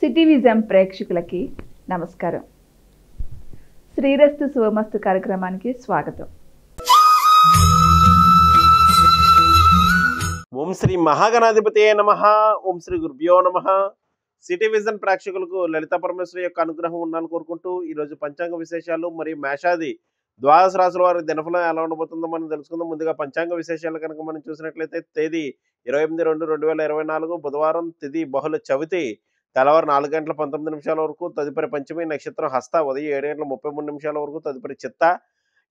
City vision ప్రేక్షకులకి నమస్కారం. శ్రీరస్తు శుభమస్తు కార్యక్రమానికి స్వాగతం. ఓం శ్రీ మహాగణాధిపతియే నమః. ఓం శ్రీ గురుభ్యో నమః. సిటీ విజన్ ప్రేక్షకులకు లలిత పరమేశ్వరి యొక్క అనుగ్రహం ఉండాలని కోరుకుంటూ ఈరోజు పంచాంగ విశేషాలు మరియు మేషాది ద్వాదశ రాశుల వారి దినఫలం ఎలా ఉండబోతుందో మనం తెలుసుకుందాం. ముందుగా పంచాంగ విశేషాలు కనుక మనం చూసినట్లయితే తేదీ 28/2/2024 బుధవారం, తిథి బహుళ చవితి, తెల్లవారు 4:19 వరకు, తదుపరి పంచమి నక్షత్రం హస్త ఉదయం 7:33 వరకు, తదుపరి చిత్త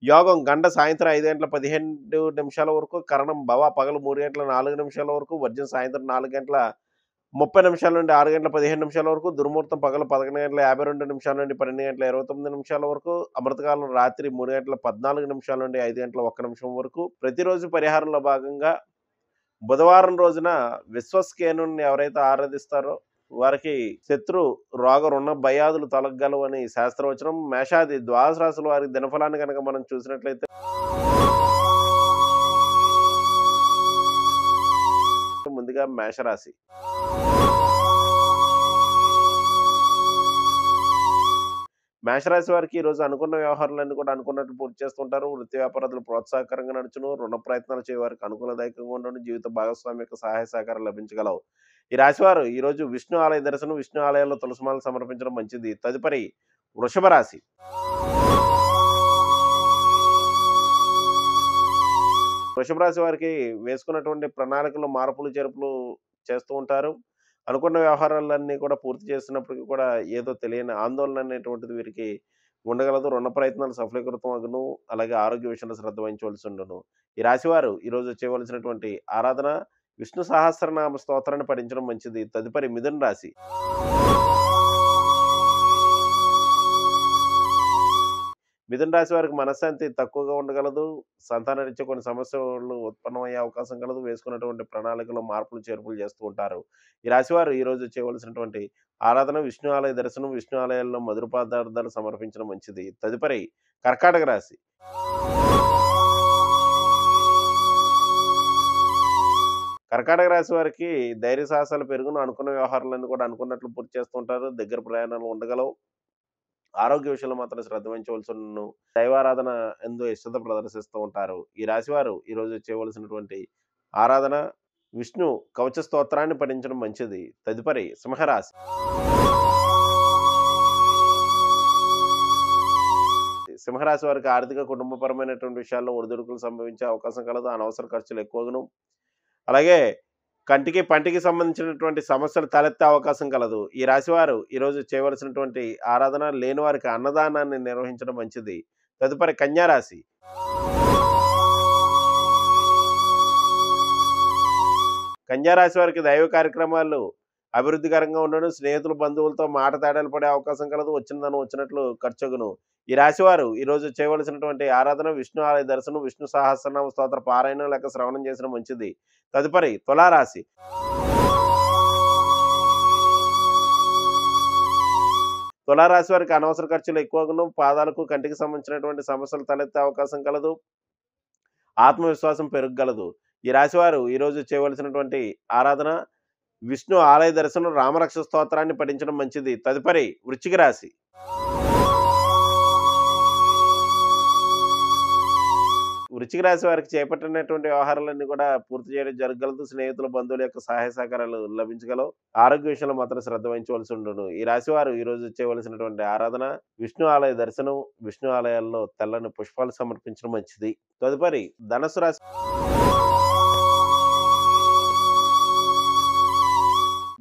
యోగం గండ సాయంత్రం 5:15 వరకు, కరణం భవ పగలు 3:04 వరకు, వర్జం సాయంత్రం 4:30 నుండి 6:15 వరకు, దుర్ముహూర్తం పగలు 11:52 నుండి 12:29 వరకు, అమృతకాలం రాత్రి 3:14 నుండి 5:01 వరకు. ప్రతిరోజు పరిహారంలో భాగంగా బుధవారం రోజున విశ్వస్కేనుని ఎవరైతే ఆరాధిస్తారో వారికి శత్రు రోగ రుణ భయాదులు తొలగలవు అని శాస్త్రవచనం. మేషాది ద్వాదశ రాశుల వారి దినఫలాన్ని కనుక మనం చూసినట్లయితే ముందుగా మేషరాశి. మేషరాశి వారికి ఈరోజు అనుకున్న వ్యవహారాలన్నీ కూడా అనుకున్నట్లు పూర్తి చేస్తుంటారు. వృత్తి వ్యాపారాలు ప్రోత్సాహకరంగా నడుచును. రుణ ప్రయత్నాలు చేయ వారికి అనుకూలదాయకంగా ఉండడం, జీవిత భాగస్వామి యొక్క సహాయ సహకారాలు లభించగలవు. ఈ రాశివారు ఈరోజు విష్ణు ఆలయ దర్శనం, విష్ణు ఆలయాల్లో తులసిమాలను సమర్పించడం మంచిది. తదుపరి వృషభ రాశి. వృషభ రాశి వారికి వేసుకున్నటువంటి ప్రణాళికలు మార్పులు చేర్పులు చేస్తూ ఉంటారు. అనుకున్న వ్యవహారాలన్నీ కూడా పూర్తి చేస్తున్నప్పటికీ కూడా ఏదో తెలియని ఆందోళన అనేటువంటిది వీరికి ఉండగలదు. రుణ ప్రయత్నాలు సఫలీకృతం అగును. అలాగే ఆరోగ్య విషయంలో శ్రద్ధ వహించవలసి ఉండును. ఈ రాశివారు ఈరోజు చేయవలసినటువంటి ఆరాధన విష్ణు సహస్రనామ స్తోత్రాన్ని పఠించడం మంచిది. తదుపరి మిథున రాశి. మిథున రాశి వారికి మనశ్శాంతి తక్కువగా ఉండగలదు. సంతానరీత్యా కొన్ని సమస్యలు ఉత్పన్నమయ్యే అవకాశం కలదు. వేసుకున్నటువంటి ప్రణాళికలో మార్పులు చేర్పులు చేస్తూ ఉంటారు. ఈ రాశివారు ఈరోజు చేయవలసినటువంటి ఆరాధన విష్ణు ఆలయ దర్శనం, విష్ణు ఆలయాల్లో మధుర పదార్థాలు సమర్పించడం మంచిది. తదుపరి కర్కాటక రాశి. కర్కాటక రాశి వారికి ధైర్య సాహసాలు పెరుగును. అనుకున్న వ్యవహారాలన్నీ కూడా అనుకున్నట్లు పూర్తి చేస్తూ ఉంటారు. దగ్గర ప్రయాణాలు ఉండగలవు. ఆరోగ్య విషయంలో మాత్రం శ్రద్ధ వహించవలసి ఉన్ను. దైవారాధన ఎందు ఇష్టత ప్రదర్శిస్తూ ఉంటారు. ఈ రాశివారు ఈరోజు చేయవలసినటువంటి ఆరాధన విష్ణు కవచ స్తోత్రాన్ని పఠించడం మంచిది. తదుపరి సింహరాశి. సింహరాశి వారికి ఆర్థిక కుటుంబపరమైనటువంటి విషయాల్లో ఒడిదుడుకులు సంభవించే అవకాశం కలదు. అనవసర ఖర్చులు ఎక్కువగాను. అలాగే కంటికి పంటికి సంబంధించినటువంటి సమస్యలు తలెత్తే అవకాశం కలదు. ఈ రాశివారు ఈరోజు చేయవలసినటువంటి ఆరాధన లేని వారికి అన్నదానాన్ని నిర్వహించడం మంచిది. తదుపరి కన్యా రాశి. కన్యా రాశి వారికి దైవ కార్యక్రమాలు అభివృద్ధికరంగా ఉండడం, స్నేహితులు బంధువులతో మాట తేడాలు పడే అవకాశం కలదు. వచ్చినదనం వచ్చినట్లు ఖర్చుగును. ఈ రాశివారు ఈరోజు చేయవలసినటువంటి ఆరాధన విష్ణు ఆలయ దర్శనం, విష్ణు సహస్రనామ స్తోత్ర పారాయణం లేక శ్రవణం చేసిన మంచిది. తదుపరి తులారాశి. తులారాశి వారికి అనవసర ఖర్చులు ఎక్కువగాను. పాదాలకు కంటికి సంబంధించినటువంటి సమస్యలు తలెత్తే అవకాశం కలదు. ఆత్మవిశ్వాసం పెరగగలదు. ఈ రాశివారు ఈరోజు చేయవలసినటువంటి ఆరాధన విష్ణు ఆలయ దర్శనం, రామరక్ష స్తోత్రాన్ని పఠించడం మంచిది. తదుపరి వృశ్చిక రాశి. వృశ్చిక రాశి వారికి చేపట్టినటువంటి వ్యవహారాలన్నీ కూడా పూర్తి చేయడం జరగగలదు. స్నేహితుల బంధువుల యొక్క సహాయ సహకారాలు లభించగలవు. ఆరోగ్య విషయంలో మాత్రం శ్రద్ధ వహించవలసి ఉండును. ఈ రాశి వారు ఈరోజు చేయవలసినటువంటి ఆరాధన విష్ణు ఆలయ దర్శనం, విష్ణు ఆలయాల్లో తెల్లని పుష్పాలు సమర్పించడం మంచిది. తదుపరి ధనుసు రాశి.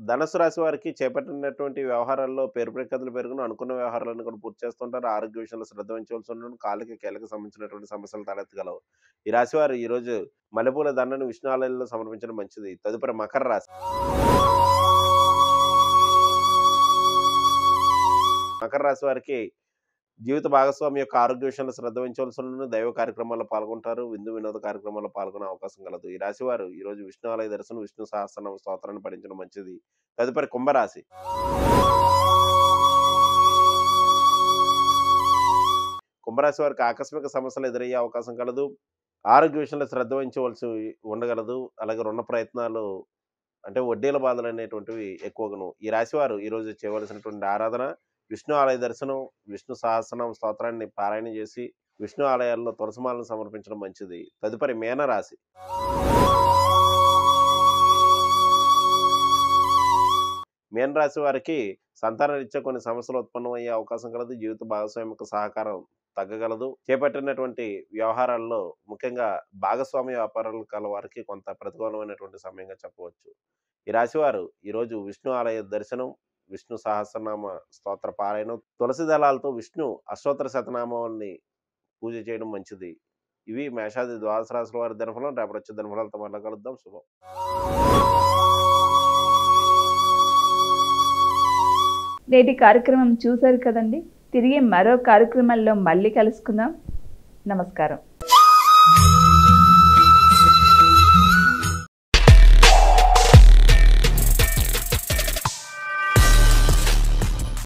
ధనుసు రాశి వారికి చేపట్టినటువంటి వ్యవహారాల్లో పేరు ప్రఖ్యాతులు పెరుగును. అనుకున్న వ్యవహారాలను కూడా పూర్తి చేస్తుంటారు. ఆరోగ్య విషయంలో శ్రద్ధ వహించవలసి ఉండను. కాళ్ళకి కీళ్ళకి సంబంధించినటువంటి సమస్యలు తలెత్తగలవు. ఈ రాశి వారు ఈరోజు మల్లెపూల దండను విష్ణు ఆలయాల్లో సమర్పించడం మంచిది. తదుపరి మకర రాశి. మకర రాశి వారికి జీవిత భాగస్వామి యొక్క ఆరోగ్య విషయంలో శ్రద్ధ వహించవలసి ఉండను. దైవ కార్యక్రమాల్లో పాల్గొంటారు. విందు వినోద కార్యక్రమాల్లో పాల్గొనే అవకాశం కలదు. ఈ రాశి వారు ఈరోజు విష్ణు ఆలయ దర్శనం, విష్ణు సహస్రనామ స్తోత్రాన్ని పఠించడం మంచిది. తదుపరి కుంభరాశి. కుంభరాశి వారికి ఆకస్మిక సమస్యలు ఎదురయ్యే అవకాశం కలదు. ఆరోగ్య విషయంలో శ్రద్ధ వహించవలసి ఉండగలదు. అలాగే రుణ ప్రయత్నాలు అంటే వడ్డీల బాధలు అనేటువంటివి ఎక్కువగాను. ఈ రాశివారు ఈరోజు చేయవలసినటువంటి ఆరాధన విష్ణు ఆలయ దర్శనం, విష్ణు సహస్రనామ స్తోత్రాన్ని పారాయణ చేసి, విష్ణు ఆలయాల్లో తులసిమాలను సమర్పించడం మంచిది. తదుపరి మీనరాశి. మీనరాశి వారికి సంతానరీత్యా కొన్ని సమస్యలు ఉత్పన్నమయ్యే అవకాశం కలదు. జీవిత భాగస్వామిక సహకారం తగ్గగలదు. చేపట్టినటువంటి వ్యవహారాల్లో ముఖ్యంగా భాగస్వామ్య వ్యాపారాలు కల వారికి కొంత ప్రతికూలమైనటువంటి సమయంగా చెప్పవచ్చు. ఈ రాశివారు ఈరోజు విష్ణు ఆలయ దర్శనం, విష్ణు సహస్రనామ స్తోత్ర పారాయణం, తులసి దళాలతో విష్ణు అష్టోత్తర శతనామాన్ని పూజ చేయడం మంచిది. ఇవి మేషాది ద్వాదశ రాశుల వారి దినఫలం. రేపటి వచ్చే దినఫలాలతో మళ్ళీ కలుద్దాం. శుభం. నేటి కార్యక్రమం చూశారు కదండి. తిరిగి మరో కార్యక్రమంలో మళ్ళీ కలుసుకుందాం. నమస్కారం.